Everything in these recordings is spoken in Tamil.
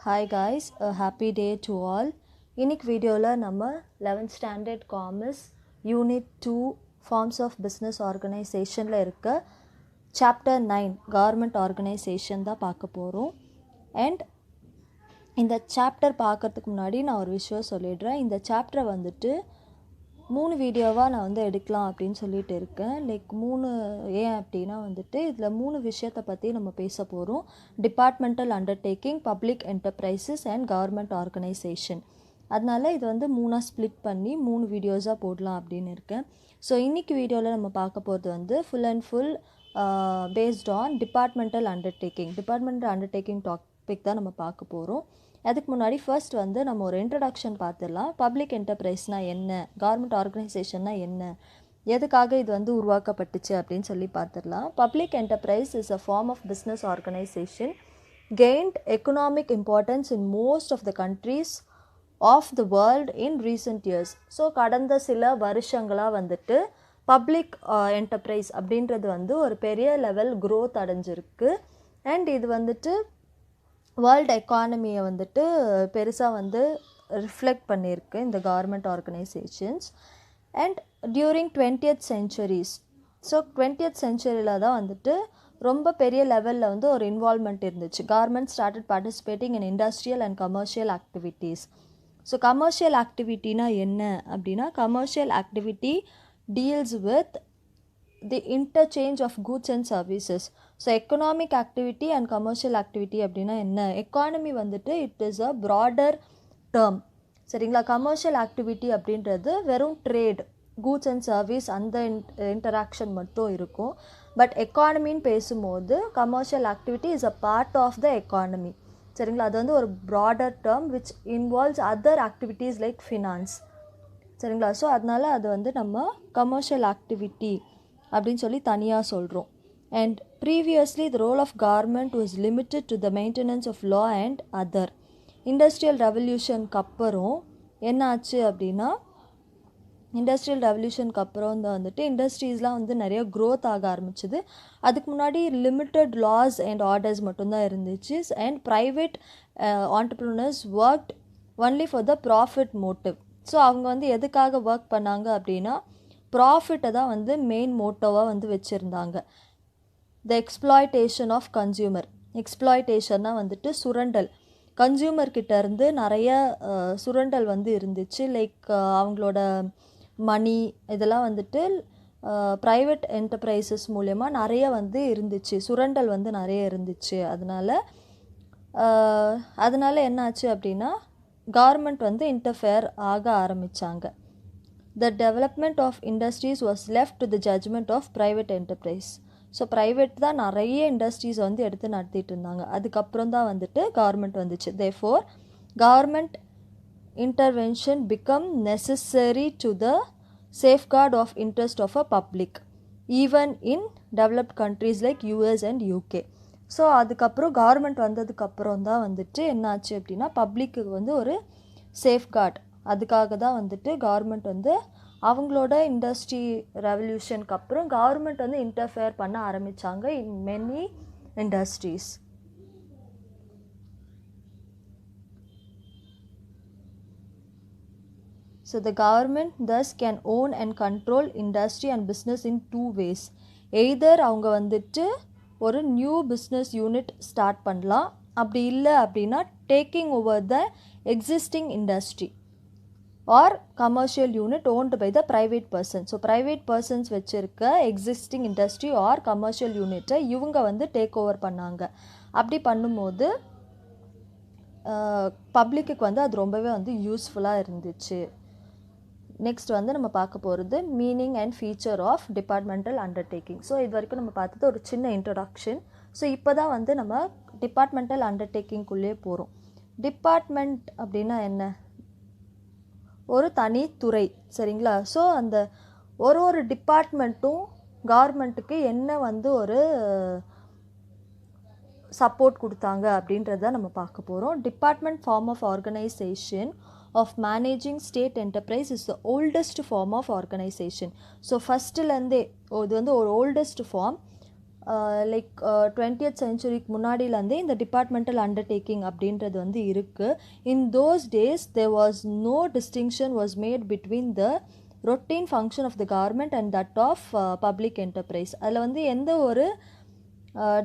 Hi guys, a happy day to all. இன்னைக்கு வீடியோவில் நம்ம 11th standard commerce unit 2 forms of business ஆர்கனைசேஷனில் இருக்க சாப்டர் 9 கவர்மெண்ட் ஆர்கனைசேஷன் தான் பார்க்க போகிறோம். அண்ட் இந்த சாப்டர் பார்க்குறதுக்கு முன்னாடி நான் ஒரு விஷயம் சொல்லிடுறேன். இந்த சாப்டரை வந்துட்டு 3 வீடியோவாக நான் எடுக்கலாம் அப்படின்னு சொல்லிட்டு இருக்கேன். லைக் 3 ஏன் அப்படின்னா இதில் 3 விஷயத்தை பற்றி நம்ம பேச போகிறோம். Departmental undertaking, public enterprises and government organisation. அதனால் இது 3ஆக ஸ்ப்ளிட் பண்ணி 3 வீடியோஸாக போடலாம் அப்படின்னு இருக்கேன். ஸோ இன்றைக்கி வீடியோவில் நம்ம பார்க்க போகிறது full and full based on departmental undertaking topic தான் நம்ம பார்க்க போகிறோம். அதுக்கு முன்னாடி ஃபர்ஸ்ட் நம்ம ஒரு இன்ட்ரடக்ஷன் பார்த்துடலாம். பப்ளிக் என்டர்பிரைஸ்னால் என்ன, கவர்மெண்ட் ஆர்கனைசேஷன்னா என்ன, எதுக்காக இது உருவாக்கப்பட்டுச்சு அப்படின்னு சொல்லி பார்த்துடலாம். Public enterprise is a form of business organisation gained economic importance in most of the countries of the world in recent years. So கடந்த சில வருஷங்களாக பப்ளிக் என்டர்பிரைஸ் அப்படின்றது ஒரு பெரிய லெவல் க்ரோத் அடைஞ்சிருக்கு. அண்ட் இது வேர்ல்டு எக்கானமியை பெருசாக ரிஃப்ளெக்ட் பண்ணியிருக்கு இந்த government organisations. And during 20th centuries, so 20th centuryயில் தான் ரொம்ப பெரிய லெவலில் ஒரு இன்வால்மெண்ட் இருந்துச்சு. Government started participating in industrial and commercial activities. So commercial ஆக்டிவிட்டினா என்ன அப்படின்னா, commercial activity deals with the interchange of goods and services. So economic activity and commercial activity அப்படின்னா என்ன, economy it is a broader term. சரிங்களா? கமர்ஷியல் ஆக்டிவிட்டி அப்படின்றது வெறும் ட்ரேட், கூட்ஸ் அண்ட் சர்வீஸ் அந்த இன்டராக்ஷன் மட்டும் இருக்கும். பட் எக்கானமின்னு பேசும்போது commercial activity is a part of the economy. சரிங்களா? அது ஒரு broader term which involves other activities like finance. சரிங்களா? ஸோ அதனால் அது நம்ம கமர்ஷியல் ஆக்டிவிட்டி அப்படின்னு சொல்லி தனியாக சொல்கிறோம். And previously the role of government was limited to the maintenance of law and other. Industrial ரெவல்யூஷனுக்கு அப்புறம் என்ன ஆச்சு அப்படின்னா, இண்டஸ்ட்ரியல் ரெவல்யூஷனுக்கு அப்புறம் தான் இண்டஸ்ட்ரீஸ்லாம் நிறைய க்ரோத் ஆக ஆரம்பிச்சிது. அதுக்கு முன்னாடி லிமிட்டட் லாஸ் அண்ட் ஆர்டர்ஸ் மட்டும்தான் இருந்துச்சு. And private entrepreneurs worked only for the profit motive. So அவங்க எதுக்காக ஒர்க் பண்ணாங்க அப்படின்னா, ப்ராஃபிட்டை தான் மெயின் மோட்டோவாக வச்சுருந்தாங்க. த எக்ஸ்ப்ளாய்டேஷன் ஆஃப் கன்சியூமர். எக்ஸ்ப்ளாய்டேஷன்னா சுரண்டல். கன்சியூமர்கிட்ட இருந்து நிறைய சுரண்டல் இருந்துச்சு. லைக் அவங்களோட மணி இதெல்லாம் ப்ரைவேட் என்டர்பிரைசஸ் மூலயமா நிறைய இருந்துச்சு. சுரண்டல் நிறைய இருந்துச்சு. அதனால் என்னாச்சு அப்படின்னா, கவர்மெண்ட் இன்டர்ஃபேர் ஆக ஆரம்பித்தாங்க. The development of industries was left to the judgment of private enterprise. So private தான் நிறைய இண்டஸ்ட்ரீஸ் எடுத்து நடத்திட்டு இருந்தாங்க. அதுக்கப்புறம் தான் கவர்மெண்ட் வந்துச்சு. Therefore, government intervention become necessary to the safeguard of interest of a public, even in developed countries like US and UK. So அதுக்கப்புறம் கவர்மெண்ட் வந்ததுக்கப்புறம் தான் என்னாச்சு அப்படின்னா, பப்ளிக்கு ஒரு சேஃப்கார்ட். அதுக்காக தான் கவர்மெண்ட் அவங்களோட இண்டஸ்ட்ரி ரெவல்யூஷனுக்கு அப்புறம் கவர்மெண்ட் இன்டர்ஃபியர் பண்ண ஆரம்பித்தாங்க in many industries. So the government thus can own and control industry and business in 2 ways. Either அவங்க ஒரு நியூ பிஸ்னஸ் யூனிட் ஸ்டார்ட் பண்ணலாம், அப்படி இல்லை அப்படின்னா taking over the existing industry or commercial unit owned by the private person. So private persons வச்சுருக்க எக்ஸிஸ்டிங் இண்டஸ்ட்ரி ஆர் கமர்ஷியல் யூனிட்டை இவங்க டேக் ஓவர் பண்ணாங்க. அப்படி பண்ணும்போது பப்ளிக்கு அது ரொம்பவே யூஸ்ஃபுல்லாக இருந்துச்சு. நெக்ஸ்ட் நம்ம பார்க்க போகிறது meaning and feature of departmental undertaking. So இது வரைக்கும் நம்ம பார்த்தது ஒரு சின்ன இன்ட்ரடக்ஷன். ஸோ இப்போ தான் நம்ம டிபார்ட்மெண்டல் அண்டர்டேக்கிங்குள்ளே போகிறோம். டிபார்ட்மெண்ட் அப்படின்னா என்ன, ஒரு தனி துறை. சரிங்களா? ஸோ அந்த ஒரு டிபார்ட்மெண்ட்டும் கவர்மெண்ட்டுக்கு என்ன ஒரு சப்போர்ட் கொடுத்தாங்க அப்படின்றத நம்ம பார்க்க போகிறோம். Department form of organisation of managing state enterprise is the oldest form of organization. So ஃபஸ்ட்டுலேருந்தே இது ஒரு ஓல்டஸ்ட் ஃபார்ம். லைக் 20th சென்ச்சுரிக்கு முன்னாடியிலேருந்தே இந்த டிபார்ட்மெண்டல் அண்டர்டேக்கிங் அப்படின்றது வந்து இருக்குது. In those days there was no distinction was made between the routine function of the government and that of public enterprise. அதில் வந்து எந்த ஒரு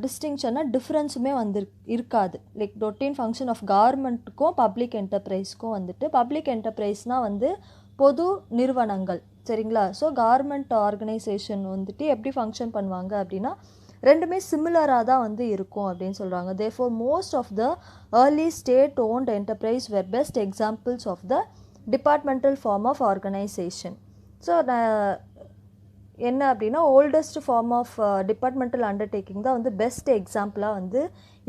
டிஸ்டிங்ஷனாக டிஃப்ரென்ஸுமே வந்து இருக்காது. லைக் ரொட்டீன் ஃபங்க்ஷன் ஆஃப் கவர்மெண்ட்டுக்கும் பப்ளிக் என்டர்பிரைஸ்க்கும் வந்துட்டு பப்ளிக் என்டர்பிரைஸ்னால் வந்து பொது நிறுவனங்கள், சரிங்களா. ஸோ கவர்மெண்ட் ஆர்கனைசேஷன் வந்துட்டு எப்படி ஃபங்க்ஷன் பண்ணுவாங்க அப்படின்னா ரெண்டுமே சிமிலராக தான் வந்து இருக்கும் அப்படின்னு சொல்கிறாங்க. Therefore most of the early state owned enterprise were best examples of the departmental form of organization. So என்ன அப்படின்னா oldest form of departmental undertaking தான் வந்து பெஸ்ட் எக்ஸாம்பிளாக வந்து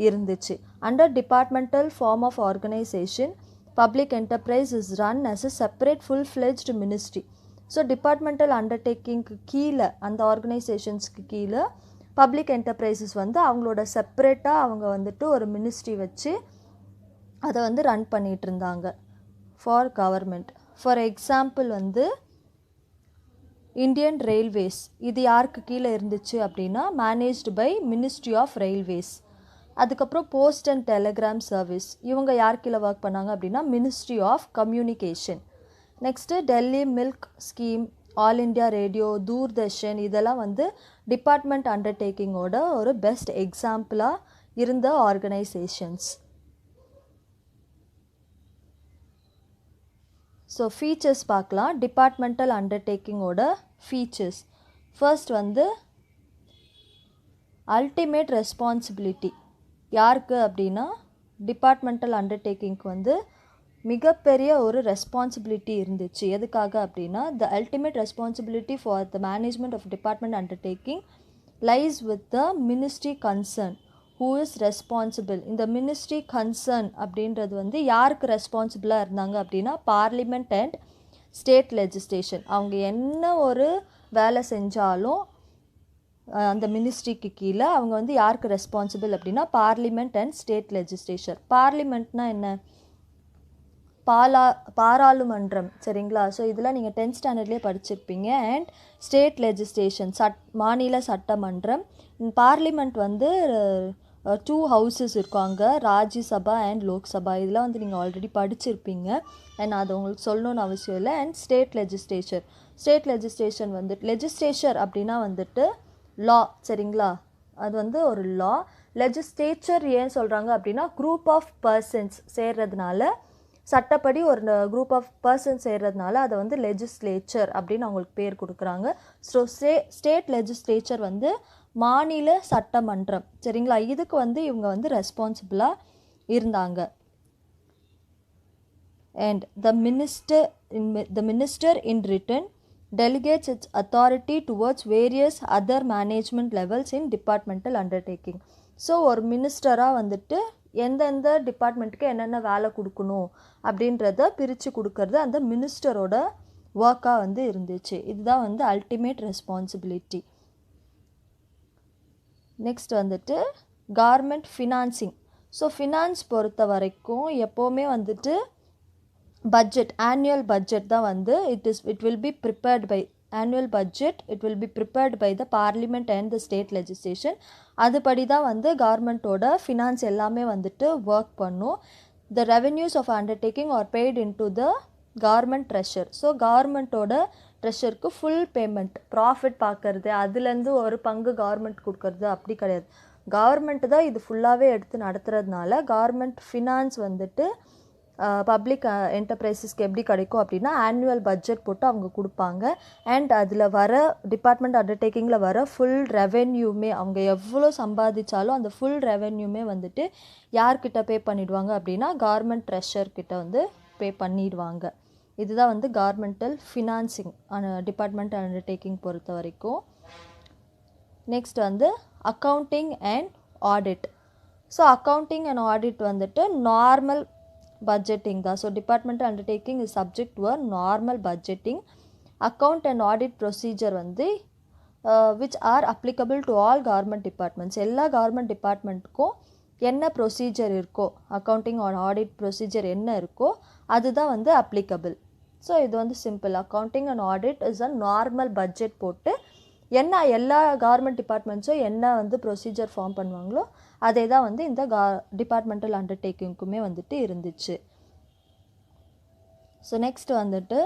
இருந்துச்சு. Under departmental form of organization public enterprise is run as a separate full fledged ministry. So departmental அண்டர்டேக்கிங்க்கு கீழே அந்த ஆர்கனைசேஷன்ஸ்க்கு கீழே பப்ளிக் என்டர்பிரைசஸ் வந்து அவங்களோட செப்பரேட்டாக அவங்க வந்துட்டு ஒரு மினிஸ்ட்ரி வச்சு அதை வந்து ரன் பண்ணிகிட்டு இருந்தாங்க ஃபார் கவர்மெண்ட். ஃபார் எக்ஸாம்பிள் வந்து இந்தியன் ரயில்வேஸ், இது யாருக்கு கீழே இருந்துச்சு அப்படின்னா managed by ministry of railways. அதுக்கப்புறம் போஸ்ட் அண்ட் டெலிகிராம் சர்வீஸ், இவங்க யார் கீழே ஒர்க் பண்ணாங்க அப்படின்னா ministry of communication. Next Delhi milk scheme, all India radio, Doordarshan, இதெல்லாம் வந்து டிபார்ட்மெண்ட் அண்டர்டேக்கிங்கோட ஒரு பெஸ்ட் எக்ஸாம்பிளாக இருந்த ஆர்கனைசேஷன்ஸ். ஸோ ஃபீச்சர்ஸ் பார்க்கலாம். டிபார்ட்மெண்டல் அண்டர்டேக்கிங்கோட ஃபீச்சர்ஸ். ஃபர்ஸ்ட் வந்து அல்டிமேட் ரெஸ்பான்சிபிலிட்டி. யாருக்கு அப்படின்னா டிபார்ட்மெண்டல் அண்டர்டேக்கிங்க்கு வந்து மிகப்பெரிய ஒரு ரெஸ்பான்சிபிலிட்டி இருந்துச்சு. எதுக்காக அப்படின்னா the ultimate responsibility for the management of department undertaking lies with the ministry concern who is responsible. இந்த மினிஸ்ட்ரி கன்சர்ன் அப்படின்றது வந்து யாருக்கு ரெஸ்பான்சிபிளாக இருந்தாங்க அப்படின்னா பார்லிமெண்ட் அண்ட் ஸ்டேட் லெஜிஸ்லேஷன். அவங்க என்ன ஒரு வேலை செஞ்சாலும் அந்த மினிஸ்ட்ரிக்கு கீழே அவங்க வந்து யாருக்கு ரெஸ்பான்சிபிள் அப்படின்னா பார்லிமெண்ட் அண்ட் ஸ்டேட் லெஜிஸ்லேச்சர். பார்லிமெண்ட்னா என்ன? பாராளுமன்றம், சரிங்களா. ஸோ இதெல்லாம் நீங்கள் 10th ஸ்டாண்டர்ட்லேயே படிச்சிருப்பீங்க. அண்ட் ஸ்டேட் லெஜிஸ்லேஷன், மாநில சட்டமன்றம். பார்லிமெண்ட் வந்து 2 ஹவுசஸ் இருக்காங்க, ராஜ்யசபா அண்ட் லோக்சபா. இதெல்லாம் வந்து நீங்கள் ஆல்ரெடி படிச்சிருப்பீங்க அண்ட் அது உங்களுக்கு சொல்லணும்னு அவசியம் இல்லை. And state legislature, state legislation வந்துட்டு லெஜிஸ்லேச்சர் அப்படின்னா வந்துட்டு லா, சரிங்களா. அது வந்து ஒரு லா. லெஜிஸ்லேச்சர் ஏன் சொல்கிறாங்க அப்படின்னா குரூப் ஆஃப் பர்சன்ஸ் சேர்றதுனால, சட்டப்படி ஒரு குரூப் ஆஃப் பர்சன்ஸ் சேர்றதுனால அதை வந்து லெஜிஸ்லேச்சர் அப்படின்னு அவங்களுக்கு பேர் கொடுக்குறாங்க. ஸோ ஸ்டேட் லெஜிஸ்லேச்சர் வந்து மாநில சட்டமன்றம், சரிங்களா. இதுக்கு வந்து இவங்க வந்து ரெஸ்பான்சிபிளாக இருந்தாங்க. And the minister in return delegates its authority towards various other management levels in departmental undertaking. So ஒரு மினிஸ்டராக வந்துட்டு எந்தெந்த டிபார்ட்மெண்ட்டுக்கு என்னென்ன வேலை கொடுக்கணும் அப்படின்றத பிரித்து கொடுக்கறது அந்த மினிஸ்டரோட ஒர்க்காக வந்து இருந்துச்சு. இதுதான் வந்து அல்டிமேட் ரெஸ்பான்சிபிலிட்டி. நெக்ஸ்ட் வந்துட்டு கவர்மெண்ட் ஃபினான்சிங். ஸோ ஃபினான்ஸ் பொறுத்த வரைக்கும் எப்போவுமே வந்துட்டு பட்ஜெட், ஆனுவல் பட்ஜெட் தான் வந்து it will be prepared by annual budget, it will be prepared by the parliament and the state legislation. அதுபடி தான் வந்து கவர்மெண்ட்டோட ஃபினான்ஸ் எல்லாமே வந்துட்டு ஒர்க் பண்ணும். the revenues of undertaking are paid into the government treasury. So கவர்மெண்ட்டோட ட்ரெஷருக்கு ஃபுல் பேமெண்ட், ப்ராஃபிட் பார்க்கறது, அதுலேருந்து ஒரு பங்கு கவர்மெண்ட் கொடுக்கறது அப்படி கிடையாது. கவர்மெண்ட் தான் இது ஃபுல்லாகவே எடுத்து நடத்துறதுனால கவர்மெண்ட் ஃபினான்ஸ் வந்துட்டு பப்ளிக் என்டர்பிரைசஸ்க்கு எப்படி கிடைக்கும் அப்படின்னா ஆனுவல் பட்ஜெட் போட்டு அவங்க கொடுப்பாங்க. அண்ட் அதில் வர டிபார்ட்மெண்ட் அண்டர்டேக்கிங்கில் வர ஃபுல் ரெவென்யூமே, அவங்க எவ்வளோ சம்பாதிச்சாலும் அந்த ஃபுல் ரெவென்யூமே வந்துட்டு யார்கிட்ட பே பண்ணிடுவாங்க அப்படின்னா கவர்மெண்ட் ட்ரெஷர்கிட்ட வந்து பே பண்ணிடுவாங்க. இதுதான் வந்து கவர்மெண்டல் ஃபினான்சிங் டிபார்ட்மெண்ட் அண்டர்டேக்கிங் பொறுத்த வரைக்கும். நெக்ஸ்ட் வந்து accounting and audit. So accounting and audit வந்துட்டு நார்மல் budgeting தான். So departmental undertaking is subject to a normal budgeting. Account and audit procedure வந்து which are applicable to all government departments. எல்லா கவர்மெண்ட் டிபார்ட்மெண்ட்டுக்கும் என்ன ப்ரொசீஜர் இருக்கோ, அக்கௌண்டிங் ஆர் ஆடிட் ப்ரொசீஜர் என்ன இருக்கோ அதுதான் வந்து அப்ளிகபிள். ஸோ இது வந்து simple. Accounting and audit is a normal budget போட்டு என்ன எல்லா கவர்மெண்ட் டிபார்ட்மெண்ட்ஸும் என்ன வந்து ப்ரொசீஜர் ஃபார்ம் பண்ணுவாங்களோ அதே தான் வந்து இந்த டிபார்ட்மெண்டல் அண்டர்டேக்கிங்க்குமே வந்துட்டு இருந்துச்சு. ஸோ நெக்ஸ்ட் வந்துட்டு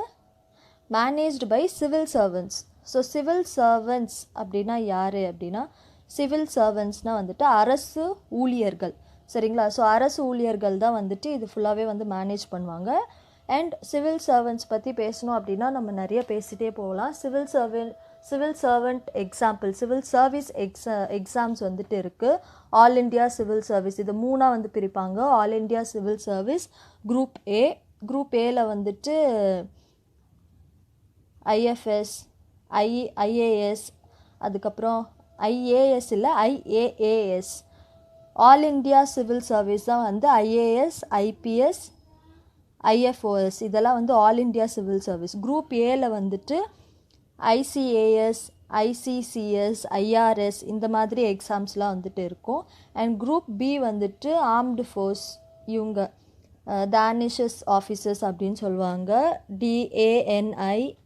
managed by civil servants. So civil servants அப்படின்னா யார் அப்படின்னா, சிவில் சர்வன்ட்ஸ்னால் வந்துட்டு அரசு ஊழியர்கள். சரிங்களா? ஸோ அரசு ஊழியர்கள் தான் வந்துட்டு இது ஃபுல்லாகவே வந்து மேனேஜ் பண்ணுவாங்க. அண்ட் சிவில் சர்வன்ட்ஸ் பற்றி பேசணும் அப்படின்னா நம்ம நிறைய பேசிகிட்டே போகலாம். Civil servant example, civil service exams வந்துட்டு இருக்குது. ஆல் இண்டியா சிவில் சர்வீஸ், இது 3ஆக வந்து பிரிப்பாங்க. All India civil service group A. Group ஏல வந்துட்டு ஐஎஃப்எஸ், ஐஏஎஸ், அதுக்கப்புறம் ஐஏஎஸ் இல்லை IaaS. All India civil service தான் வந்து ஐஏஎஸ், ஐபிஎஸ், ஐஎஃப்ஓஎஸ், இதெல்லாம் வந்து all India civil service. Group ஏல வந்துட்டு ஐசிஏஎஸ், ஐசிசிஎஸ், ஐஆர்எஸ் இந்த மாதிரி எக்ஸாம்ஸ்லாம் வந்துட்டு இருக்கும். அண்ட் குரூப் பி வந்துட்டு ஆர்ம்டு ஃபோர்ஸ், இவங்க தானிஷஸ் ஆஃபீஸர்ஸ் அப்படின்னு சொல்லுவாங்க. DANICS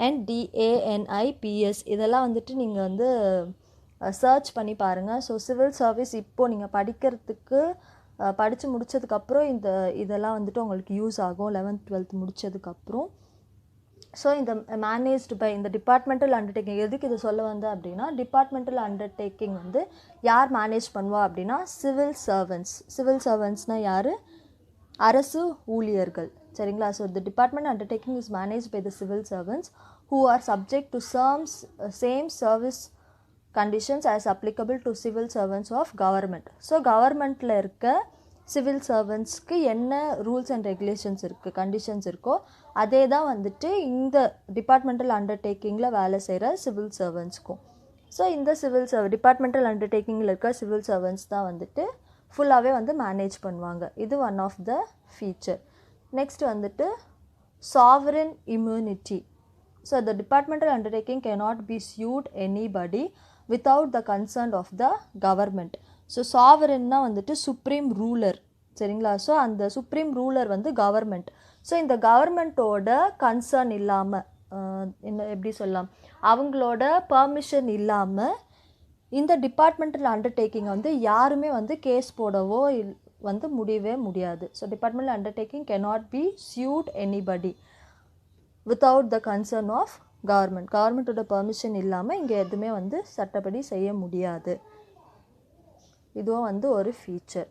அண்ட் DANIPS இதெல்லாம் வந்துட்டு நீங்கள் வந்து சர்ச் பண்ணி பாருங்கள். ஸோ சிவில் சர்வீஸ் இப்போது நீங்கள் படித்து முடித்ததுக்கப்புறம் இதெல்லாம் வந்துட்டு உங்களுக்கு யூஸ் ஆகும் 11th 12th முடித்ததுக்கப்புறம். ஸோ இந்த மேனேஜ்டு பை இந்த டிபார்ட்மெண்டல் அண்டர்டேக்கிங் எதுக்கு இது சொல்ல வந்தேன் அப்படின்னா, டிபார்ட்மெண்டல் அண்டர்டேக்கிங் வந்து யார் மேனேஜ் பண்ணுவா அப்படின்னா சிவில் சர்வன்ட்ஸ். சிவில் சர்வன்ட்ஸ்னால் யார்? அரசு ஊழியர்கள். சரிங்களா? So the department undertaking is manage by the civil servants who are subject to same service conditions as applicable to civil servants of government. So கவர்மெண்ட்டில் இருக்க சிவில் சர்வன்ட்ஸ்க்கு என்ன ரூல்ஸ் அண்ட் ரெகுலேஷன்ஸ் இருக்குது, கண்டிஷன்ஸ் இருக்கோ அதே தான் வந்துட்டு இந்த டிபார்ட்மெண்டல் அண்டர்டேக்கிங்கில் வேலை செய்கிற சிவில் சர்வன்ட்ஸ்க்கும். ஸோ இந்த டிபார்ட்மெண்டல் அண்டர்டேக்கிங்கில் இருக்க சிவில் சர்வன்ட்ஸ் தான் வந்துட்டு ஃபுல்லாகவே வந்து மேனேஜ் பண்ணுவாங்க. இது one of the feature. Next வந்துட்டு sovereign immunity. So the departmental undertaking cannot be sued anybody without the consent of the government. So சாவரின்னா வந்துட்டு சுப்ரீம் ரூலர். சரிங்களா? ஸோ அந்த சுப்ரீம் ரூலர் வந்து கவர்மெண்ட். ஸோ இந்த கவர்மெண்ட்டோட கன்சர்ன் இல்லாமல், எப்படி சொல்லலாம், அவங்களோட பர்மிஷன் இல்லாமல் இந்த டிபார்ட்மெண்டல் அண்டர்டேக்கிங் வந்து யாருமே வந்து கேஸ் போடவோ வந்து முடியவே முடியாது. So departmental undertaking cannot be sued anybody without the concern of government. கவர்மெண்ட்டோட பர்மிஷன் இல்லாமல் இங்கே எதுவுமே வந்து சட்டப்படி செய்ய முடியாது. இதுவும் வந்து ஒரு ஃபீச்சர்.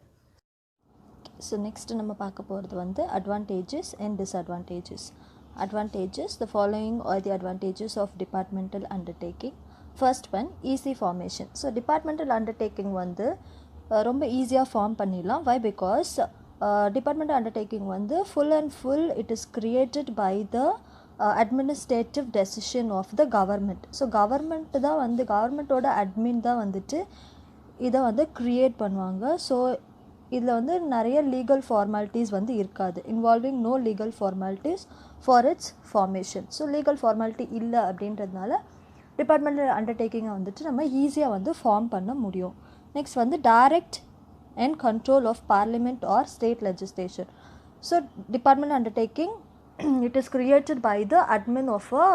ஸோ நெக்ஸ்ட் நம்ம பார்க்க போகிறது வந்து advantages and disadvantages. Advantages, the following are the advantages of departmental undertaking. First one, easy formation. So departmental undertaking வந்து ரொம்ப ஈஸியாக ஃபார்ம் பண்ணிடலாம். வை? பிகாஸ் டிபார்ட்மெண்டல் அண்டர்டேக்கிங் வந்து full and full it is created by the administrative decision of the government. So கவர்மெண்ட்டோட அட்மின் தான் வந்துட்டு இதை வந்து க்ரியேட் பண்ணுவாங்க. ஸோ இதில் வந்து நிறைய லீகல் ஃபார்மாலிட்டிஸ் வந்து இருக்காது. Involving no legal formalities for its formation. So legal formality இல்லை அப்படின்றதுனால டிபார்ட்மெண்டல் அண்டர்டேக்கிங்கை வந்துட்டு நம்ம ஈஸியாக வந்து ஃபார்ம் பண்ண முடியும். நெக்ஸ்ட் வந்து direct and control of parliament or state legislation. So department undertaking it is created by the admin of a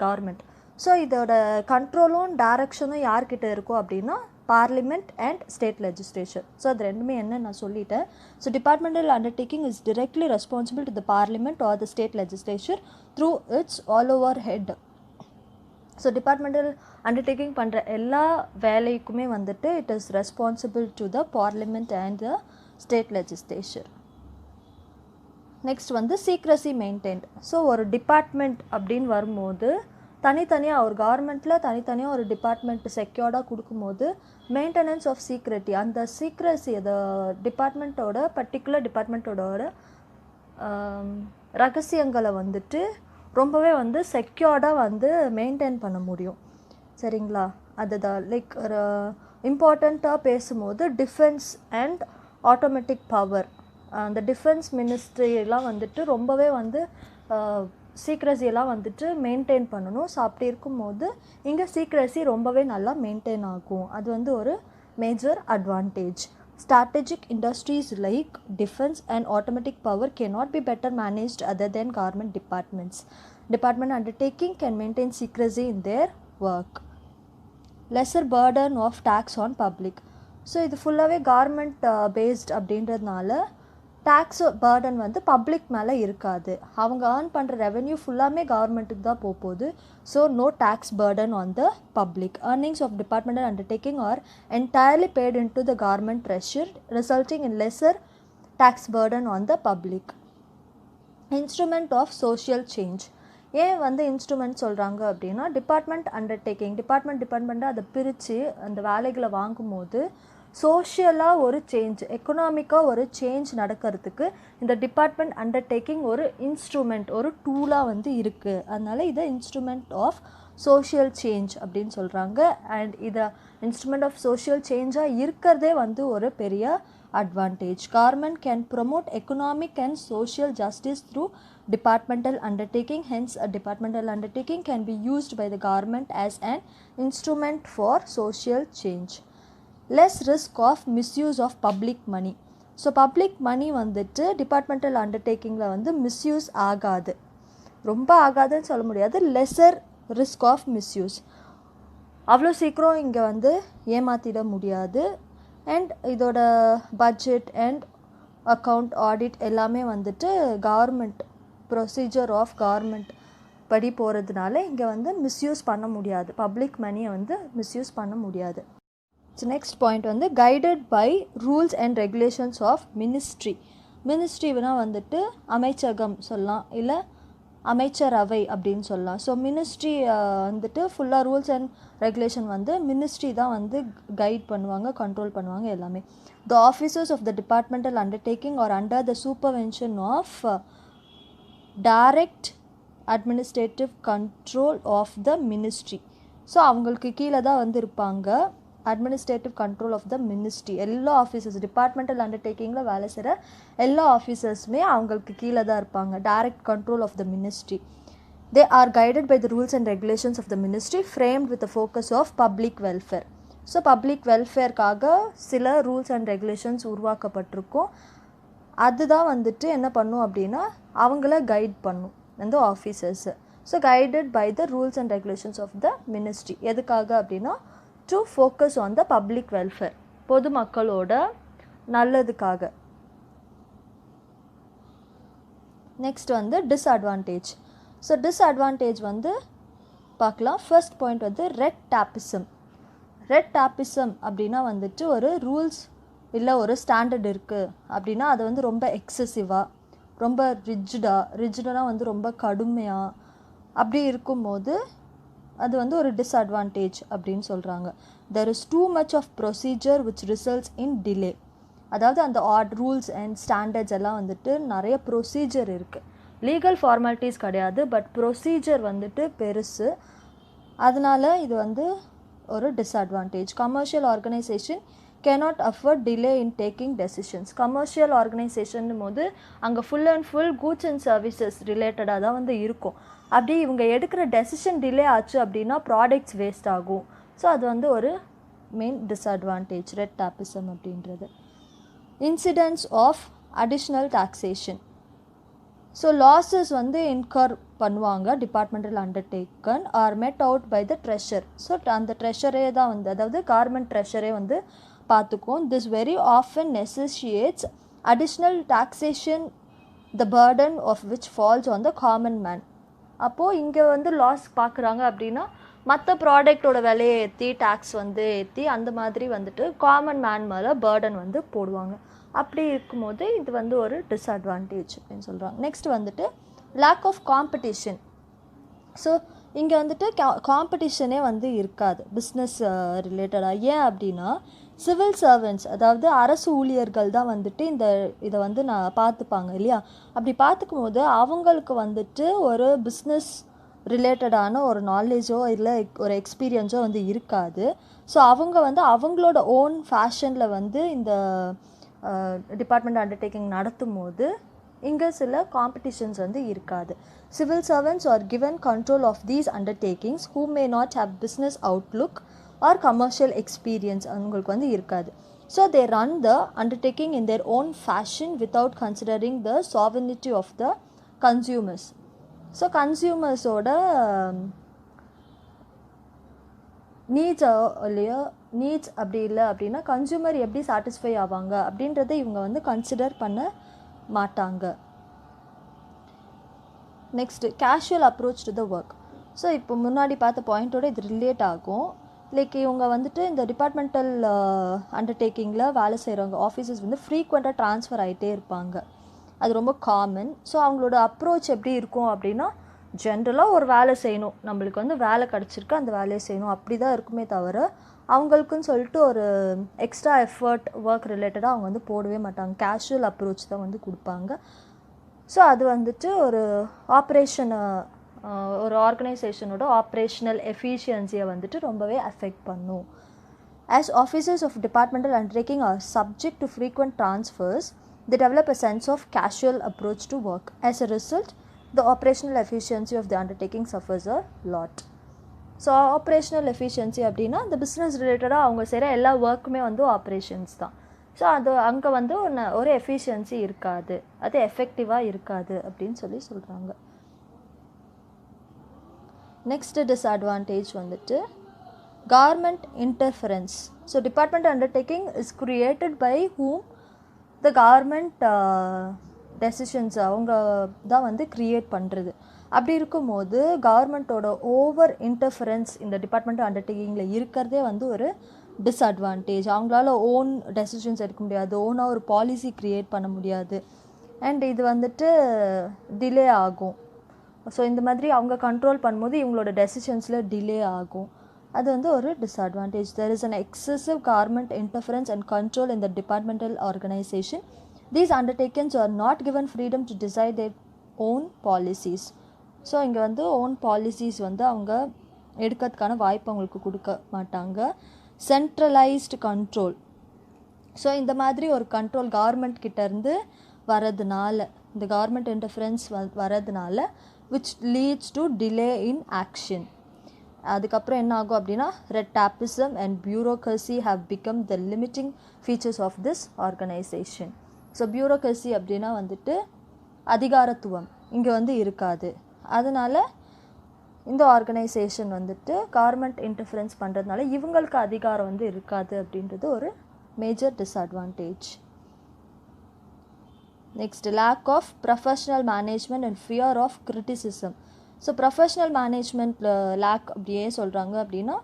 government. So இதோட கண்ட்ரோலும் டைரக்ஷனும் யார்கிட்ட இருக்கும் அப்படின்னா parliament and state legislature. So அது ரெண்டுமே என்ன நான் சொல்லிட்டேன். So departmental undertaking is directly responsible to the parliament or the state legislature through its all over head. So departmental undertaking பண்ணுற எல்லா வேலைக்குமே வந்துட்டு it is responsible to the parliament and the state legislature. Next வந்து சீக்ரஸி மெயின்டைன்ட். ஸோ ஒரு டிபார்ட்மெண்ட் அப்படின்னு வரும்போது தனித்தனியாக ஒரு கவர்மெண்ட்டில் தனித்தனியாக ஒரு டிபார்ட்மெண்ட் செக்யூர்டாக கொடுக்கும்போது மெயின்டெனன்ஸ் ஆஃப் சீக்ரெட்டி, அந்த சீக்ரஸி அந்த பர்டிகுலர் டிபார்ட்மெண்ட்டோட ரகசியங்களை வந்துட்டு ரொம்பவே வந்து செக்யூர்டாக வந்து மெயின்டைன் பண்ண முடியும். சரிங்களா? அதுதான் லைக் ஒரு இம்பார்ட்டண்ட்டாக பேசும்போது டிஃபென்ஸ் அண்ட் ஆட்டோமேட்டிக் பவர், அந்த டிஃபென்ஸ் மினிஸ்ட்ரியெல்லாம் வந்துட்டு ரொம்பவே வந்து சீக்ரஸியெல்லாம் வந்துட்டு மெயின்டைன் பண்ணணும். ஸோ அப்படி இருக்கும்போது இங்கே சீக்ரஸி ரொம்பவே நல்லா மெயின்டைன் ஆகும். அது வந்து ஒரு major advantage. Strategic industries like defence and automatic power cannot be better managed other than government departments. Department undertaking can maintain secrecy in their work. Lesser burden of tax on public. So இது ஃபுல்லாகவே கவர்மெண்ட் பேஸ்ட் அப்படின்றதுனால டேக்ஸ் பேர்டன் வந்து பப்ளிக் மேலே இருக்காது. அவங்க ஏர்ன் பண்ணுற ரெவென்யூ ஃபுல்லாமே கவர்மெண்ட்டுக்கு தான் போகுது. So no tax burden on the public. earnings of departmental undertaking are entirely paid into the government treasury, resulting in lesser tax burden on the public. Instrument of social change. ஏன் வந்து இன்ஸ்ட்ருமெண்ட் சொல்கிறாங்க அப்படின்னா டிபார்ட்மெண்ட் அண்டர்டேக்கிங், டிபார்ட்மெண்ட்டாக அதை பிரித்து அந்த வேலைகளை வாங்கும்போது சோஷியலாக ஒரு சேஞ்ச், எக்கனாமிக்காக ஒரு சேஞ்ச் நடக்கிறதுக்கு இந்த டிபார்ட்மெண்ட் அண்டர்டேக்கிங் ஒரு இன்ஸ்ட்ருமெண்ட், ஒரு டூலாக வந்து இருக்குது. அதனால் இதை இன்ஸ்ட்ருமெண்ட் ஆஃப் சோஷியல் சேஞ்ச் அப்படின்னு சொல்கிறாங்க. அண்ட் இதை இன்ஸ்ட்ருமெண்ட் ஆஃப் சோஷியல் சேஞ்சாக இருக்கிறதே வந்து ஒரு பெரிய advantage. Government can promote economic and social justice through departmental undertaking. Hence, a departmental undertaking can be used by the government as an instrument for social change. Less risk of misuse of public money. So, public money வந்துட்டு departmental undertakingல வந்து misuse ஆகாது, ரொம்ப ஆகாதுன்னு சொல்ல முடியாது. lesser risk of misuse, அவ்வளோ சீக்கிரம் இங்கே வந்து ஏமாற்றிட முடியாது. அண்ட் இதோட பட்ஜெட் அண்ட் அக்கௌண்ட் ஆடிட் எல்லாமே வந்துட்டு கவர்மெண்ட் ப்ரொசீஜர் ஆஃப் கவர்மெண்ட் படி போகிறதுனால இங்கே வந்து மிஸ்யூஸ் பண்ண முடியாது, பப்ளிக் மணியை வந்து மிஸ்யூஸ் பண்ண முடியாது. ஸோ நெக்ஸ்ட் பாயிண்ட் வந்து guided by rules and regulations of ministry. மினிஸ்ட்ரினா வந்துட்டு அமைச்சகம் சொல்லலாம், இல்லை அமைச்சரவை அப்படின்னு சொல்லலாம். ஸோ மினிஸ்ட்ரி வந்துட்டு ஃபுல்லாக ரூல்ஸ் அண்ட் ரெகுலேஷன் வந்து மினிஸ்ட்ரி தான் வந்து கைட் பண்ணுவாங்க, கண்ட்ரோல் பண்ணுவாங்க எல்லாமே. The officers of the departmental undertaking are under the supervision of direct administrative control of the ministry. So அவங்களுக்கு கீழே தான் வந்து இருப்பாங்க, administrative control of the ministry. எல்லா ஆஃபீஸர்ஸ் டிபார்ட்மெண்டல் அண்டர்டேக்கிங்கில் வேலை செய்கிற எல்லா ஆஃபீஸர்ஸுமே அவங்களுக்கு கீழே தான் இருப்பாங்க, direct control of the ministry. They are guided by the rules and regulations of the ministry, framed with a focus of public welfare. So public வெல்ஃபேர்க்காக சில ரூல்ஸ் அண்ட் ரெகுலேஷன்ஸ் உருவாக்கப்பட்டிருக்கும். அதுதான் வந்துட்டு என்ன பண்ணும் அப்படின்னா அவங்கள கைட் பண்ணும் அந்த ஆஃபீஸர்ஸு. So guided by the rules and regulations of the ministry. எதுக்காக அப்படின்னா to focus on the public welfare, பொதுமக்களோட நல்லதுக்காக. நெக்ஸ்ட் வந்து டிஸ்அட்வான்டேஜ். ஸோ டிஸ்அட்வான்டேஜ் வந்து பார்க்கலாம். ஃபர்ஸ்ட் பாயிண்ட் வந்து ரெட் டேப்பிசம். ரெட் டேப்பிசம் அப்படின்னா வந்துட்டு ஒரு ரூல்ஸ் ஒரு ஸ்டாண்டர்ட் இருக்குது அப்படின்னா அது வந்து ரொம்ப எக்ஸசிவாக, ரொம்ப ரிஜிடாக வந்து ரொம்ப கடுமையாக அப்படி இருக்கும்போது அது வந்து ஒரு டிஸ்அட்வான்டேஜ் அப்படின்னு சொல்கிறாங்க. There is too much of procedure which results in delay. அதாவது அந்த ரூல்ஸ் அண்ட் ஸ்டாண்டர்ட்ஸ் எல்லாம் வந்துட்டு நிறைய ப்ரொசீஜர் இருக்குது, லீகல் ஃபார்மாலிட்டிஸ் கிடையாது, பட் ப்ரொசீஜர் வந்துட்டு பெருசு. அதனால் இது வந்து ஒரு disadvantage. Commercial organisation cannot afford delay in taking decisions. Commercial organisation போது அங்கே full and full goods and services ரிலேட்டடாக தான் வந்து இருக்கும். அப்படி இவங்க எடுக்கிற டெசிஷன் டிலே ஆச்சு அப்படின்னா ப்ராடக்ட்ஸ் வேஸ்ட் ஆகும். ஸோ அது வந்து ஒரு மெயின் டிஸ்அட்வான்டேஜ் ரெட் டேப்பிசம் அப்படின்றது. Incidents of additional taxation. So losses வந்து இன்கர் பண்ணுவாங்க departmental undertaken are met out by the treasury. ஸோ அந்த ட்ரெஷரே தான் வந்து, அதாவது கவர்மெண்ட் ட்ரெஷரே வந்து பார்த்துக்கும். This very often necessitates additional taxation the burden of which falls on the common man. அப்போது இங்கே வந்து லாஸ் பார்க்குறாங்க அப்படின்னா மற்ற ப்ராடக்டோட விலையை ஏற்றி டேக்ஸ் வந்து ஏற்றி அந்த மாதிரி வந்துட்டு காமன் மேன் மேலே பர்டன் வந்து போடுவாங்க. அப்படி இருக்கும்போது இது வந்து ஒரு டிஸ்அட்வான்டேஜ் அப்படின்னு சொல்கிறாங்க. நெக்ஸ்ட் வந்துட்டு லேக் ஆஃப் காம்படிஷன். ஸோ இங்கே வந்துட்டு காம்படிஷனே வந்து இருக்காது பிஸ்னஸ் ரிலேட்டடாக. ஏன் அப்படின்னா சிவில் சர்வன்ட்ஸ், அதாவது அரசு ஊழியர்கள் தான் வந்துட்டு இதை வந்து பார்த்துப்பாங்க இல்லையா. அப்படி பார்த்துக்கும் போது அவங்களுக்கு வந்துட்டு ஒரு பிஸ்னஸ் ரிலேட்டடான ஒரு நாலேஜோ இல்லை ஒரு எக்ஸ்பீரியன்ஸோ வந்து இருக்காது. ஸோ அவங்க வந்து அவங்களோட ஓன் ஃபேஷனில் வந்து இந்த டிபார்ட்மெண்ட் அண்டர்டேக்கிங் நடத்தும் போது இங்கே சில காம்படிஷன்ஸ் வந்து இருக்காது. Civil servants are given control of these undertakings who may not have business outlook or commercial experience அவங்களுக்கு வந்து இருக்காது. So they run the undertaking in their own fashion without considering the sovereignty of the consumers. So கன்சியூமர்ஸோட நீட்ஸ் இல்லையா, நீட்ஸ் அப்படி இல்லை அப்படின்னா கன்சூமர் எப்படி சாட்டிஸ்ஃபை ஆவாங்க அப்படின்றத இவங்க வந்து கன்சிடர் பண்ண மாட்டாங்க. Next casual approach to the work. So இப்போ முன்னாடி பார்த்த பாயிண்ட்டோட இது ரிலேட் ஆகும். லைக் இவங்க வந்துட்டு இந்த டிபார்ட்மெண்டல் அண்டர்டேக்கிங்கில் வேலை செய்கிறவங்க ஆஃபீஸர்ஸ் வந்து ஃப்ரீக்வெண்ட்டாக ட்ரான்ஸ்ஃபர் ஆகிட்டே இருப்பாங்க. அது ரொம்ப காமன். ஸோ அவங்களோட அப்ரோச் எப்படி இருக்கும் அப்படின்னா, ஜென்ரலாக ஒரு வேலை செய்யணும், நம்மளுக்கு வந்து வேலை கிடச்சிருக்கு, அந்த வேலையை செய்யணும், அப்படி தான் இருக்குமே தவிர அவங்களுக்குன்னு சொல்லிட்டு ஒரு எக்ஸ்ட்ரா எஃபர்ட் ஒர்க் ரிலேட்டடாக அவங்க வந்து போடவே மாட்டாங்க. கேஷுவல் அப்ரோச் தான் வந்து கொடுப்பாங்க. ஸோ அது வந்துட்டு ஒரு ஒரு ஆர்கனைசேஷனோட ஆப்ரேஷனல் எஃபிஷியன்சியை வந்துட்டு ரொம்பவே அஃபெக்ட் பண்ணும். As officers of departmental undertaking are subject to frequent transfers, they develop a sense of casual approach to work. As a result, the operational efficiency of the undertaking suffers a lot. So operational efficiency அப்படின்னா இந்த பிஸ்னஸ் ரிலேட்டடாக அவங்க செய்கிற எல்லா ஒர்க்குமே வந்து ஆப்ரேஷன்ஸ் தான். ஸோ அது அங்கே வந்து ஒரு எஃபிஷியன்சி இருக்காது, அது எஃபெக்டிவாக இருக்காது அப்படின்னு சொல்கிறாங்க. நெக்ஸ்ட் டிஸ்அட்வான்டேஜ் வந்துட்டு government interference. So department undertaking is created by whom? The government decisions அவங்க தான் வந்து க்ரியேட் பண்ணுறது. அப்படி இருக்கும்போது கவர்மெண்ட்டோட ஓவர் இன்டர்ஃபரன்ஸ் இந்த டிபார்ட்மெண்ட் அண்டர்டேக்கிங்கில் இருக்கிறதே வந்து ஒரு டிஸ்அட்வான்டேஜ். அவங்களால ஓன் டெசிஷன்ஸ் எடுக்க முடியாது, ஓனாக ஒரு பாலிசி க்ரியேட் பண்ண முடியாது, அண்ட் இது வந்துட்டு டிலே ஆகும். ஸோ இந்த மாதிரி அவங்க கண்ட்ரோல் பண்ணும்போது இவங்களோட டெசிஷன்ஸில் டிலே ஆகும். அது வந்து ஒரு disadvantage. There is an excessive government interference and control in the departmental organization. These undertakings are not given freedom to decide their own policies. So இங்கே வந்து ஓன் பாலிசிஸ் வந்து அவங்க எடுக்கிறதுக்கான வாய்ப்பு அவங்களுக்கு கொடுக்க மாட்டாங்க. Centralised control. ஸோ இந்த மாதிரி ஒரு கண்ட்ரோல் கவர்மெண்ட் கிட்டேருந்து வரதுனால, இந்த கவர்மெண்ட் இன்டர்ஃபரன்ஸ் வரதுனால which leads to delay in action. அதுக்கப்புறம் என்ன ஆகும் அப்படின்னா red tapism and bureaucracy have become the limiting features of this organisation. So bureaucracy அப்படின்னா வந்துட்டு அதிகாரத்துவம் இங்கே வந்து இருக்காது. அதனால் இந்த ஆர்கனைசேஷன் வந்துட்டு கவர்மெண்ட் இன்டர்ஃபரன்ஸ் பண்ணுறதுனால இவங்களுக்கு அதிகாரம் வந்து இருக்காது அப்படின்றது ஒரு major disadvantage. Next lack of professional management and fear of criticism. So professional management lack அப்படியே சொல்கிறாங்க அப்படின்னா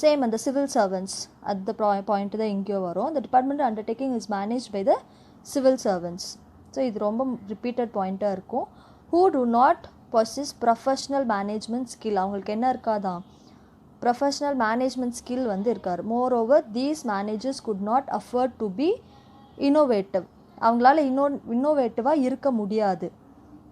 சேம் அந்த சிவில் சர்வன்ட்ஸ் அந்த பாயிண்ட்டு தான் இங்கேயோ வரும். இந்த department undertaking is manage by the civil servants. So இது ரொம்ப ரிப்பீட்டட் பாயிண்ட்டாக இருக்கும். Who do not possess professional management skill. அவங்களுக்கு என்ன இருக்காதான், ப்ரொஃபஷ்னல் மேனேஜ்மெண்ட் ஸ்கில் வந்து இருக்கார். Moreover these managers could not afford to be innovative. அவங்களால இன்னோவேட்டிவாக இருக்க முடியாது.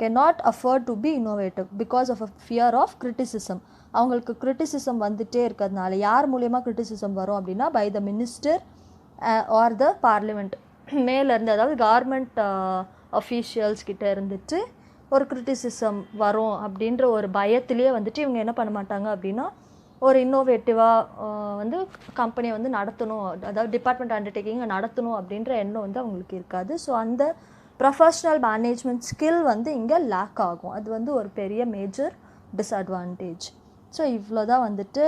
cannot afford to be innovative because of a fear of criticism. அவங்களுக்கு criticism வந்துட்டே இருக்கிறதுனால, யார் மூலயமா criticism வரும் அப்படின்னா by the minister or the parliament, மேலேருந்து அதாவது கவர்மெண்ட் அஃபீஷியல்ஸ் கிட்ட இருந்துட்டு ஒரு criticism வரும் அப்படின்ற ஒரு பயத்திலே வந்துட்டு இவங்க என்ன பண்ண மாட்டாங்க அப்படின்னா ஒரு இன்னோவேட்டிவாக வந்து கம்பெனியை வந்து நடத்தணும், அதாவது டிபார்ட்மெண்ட் அண்டர்டேக்கிங்கை நடத்தணும் அப்படின்ற எண்ணம் வந்து அவங்களுக்கு இருக்காது. ஸோ அந்த ப்ரொஃபஷ்னல் மேனேஜ்மெண்ட் ஸ்கில் வந்து இங்கே லேக் ஆகும். அது வந்து ஒரு பெரிய மேஜர் டிஸ்அட்வான்டேஜ். ஸோ இவ்வளோ தான் வந்துட்டு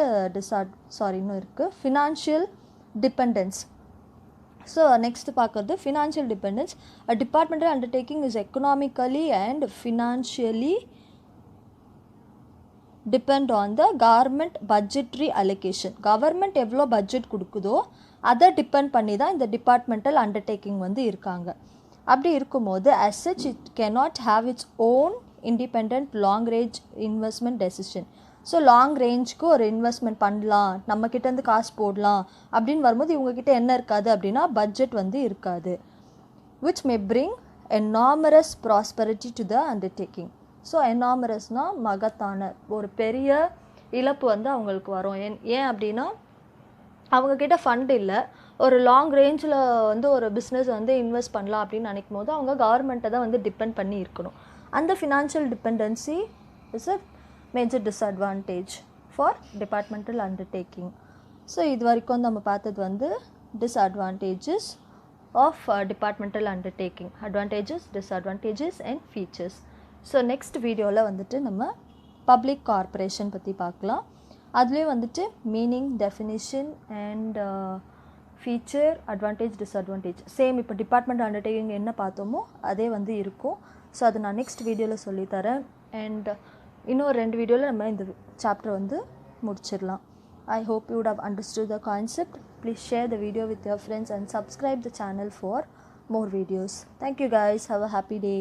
இன்னும் இருக்குது ஃபினான்ஷியல் டிபெண்டன்ஸ். ஸோ நெக்ஸ்ட் பார்க்குறது financial dependence. A departmental undertaking is economically and financially depend on the government budgetary allocation. Government எவ்வளோ பட்ஜெட் கொடுக்குதோ அதை டிபெண்ட் பண்ணி தான் இந்த டிபார்ட்மெண்டல் அண்டர்டேக்கிங் வந்து இருக்காங்க. அப்படி இருக்கும்போது as such it cannot have its own independent long range investment decision. So long ரேஞ்சுக்கு ஒரு இன்வெஸ்ட்மெண்ட் பண்ணலாம், நம்மக்கிட்டேருந்து காசு போடலாம் அப்படின்னு வரும்போது இவங்கக்கிட்ட என்ன இருக்காது அப்படின்னா பட்ஜெட் வந்து இருக்காது. which may bring enormous prosperity to the undertaking. So எனாமரஸ்னால் மகத்தான ஒரு பெரிய இழப்பு வந்து அவங்களுக்கு வரும். ஏன் அப்படின்னா அவங்கக்கிட்ட ஃபண்ட் இல்லை, ஒரு லாங் ரேஞ்சில் வந்து ஒரு பிஸ்னஸ் வந்து இன்வெஸ்ட் பண்ணலாம் அப்படின்னு நினைக்கும் போது அவங்க கவர்மெண்ட்டை தான் வந்து டிபெண்ட் பண்ணி இருக்கணும். அந்த financial dependency is a major disadvantage for departmental undertaking. So இது வரைக்கும் நம்ம பார்த்தது வந்து disadvantages of departmental undertaking, advantages, disadvantages and features. So next வீடியோவில் வந்துட்டு நம்ம பப்ளிக் கார்ப்பரேஷன் பற்றி பார்க்கலாம். அதுலேயும் வந்துட்டு meaning, definition and feature, advantage, disadvantage same இப்போ டிபார்ட்மெண்ட் அண்டர்டேக்கிங் என்ன பார்த்தோமோ அதே வந்து இருக்கும். ஸோ அது நான் நெக்ஸ்ட் வீடியோவில் சொல்லித்தரேன். அண்ட் இன்னும் 2 வீடியோவில் நம்ம இந்த சாப்டர் வந்து முடிச்சிடலாம். I hope you would have understood the concept. Please share the video with your friends and subscribe the channel for more videos. Thank you guys. Have a happy day.